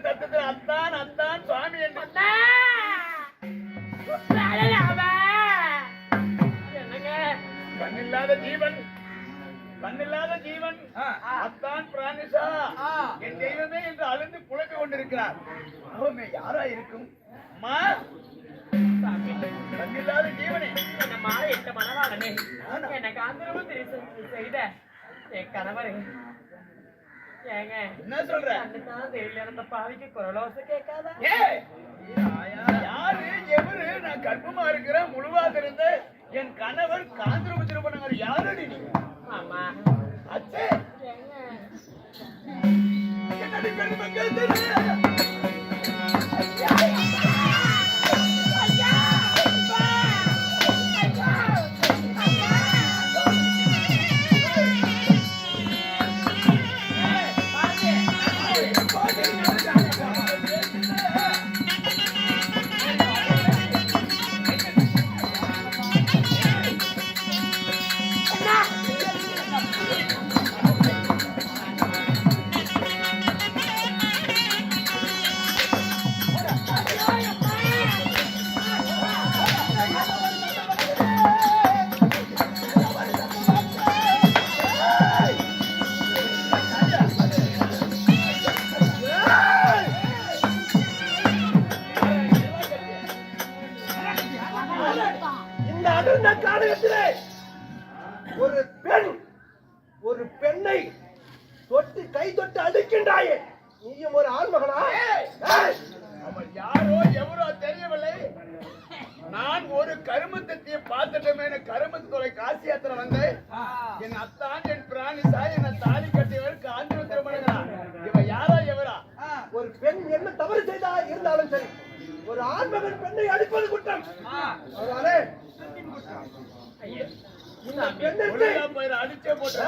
தத்துவத்தில் அத்தான் அத்தான் சுவாமி என்று என்னங்க கண்ணில்லாத ஜீவன் அத்தான் பிராணிசா என் தெய்வமே என்று அழுந்து புலம்பிக் கொண்டிருக்கிறார். அவமே யாரா இருக்கும்? அம்மா கண்ணில்லாத ஜீவனே, என்ன மாலை எட்ட மனவாளனே, எனக்கு ஆதரவு செய்த என் கணவரே, ஏங்க என்ன சொல்ற? அந்த தெரியல அந்த பாவிக்கு குரலோசை கேட்காதா? யாரு எவரு? நான் கர்ப்பமா இருக்கிறேன், முழுவாக இருந்த என் கணவர் காந்திரப திருப்பணவர் யாரு? நீ ஆமா அச்சே ஏங்க என்னடி பெருமை கேட்டு ஒரு பெண்ணை தொட்டு கை தொட்டு அடிக்கின்றாயே, நீயும் ஒரு ஆண்மகனா? அவன் யாரோ எவரோ தெரியவில்லை. நான் ஒரு கருமத்தை பார்த்துட்டமே, கருமத்து தொலை காசி யாத்திரை வந்து என் அத்தான் என் பிராணிசா என்ன தாலி கட்டியவர் காந்திர திருமணங்களா? இவன் யாரா எவரா? ஒரு பெண் என்ன தவறு செய்தா இருந்தாலும் சரி, ஒரு ஆண்மகன் பெண்ணை அடிப்பது குற்றம். அதனாலே இந்த பெண்ணுக்கு அடிச்சே போட்டு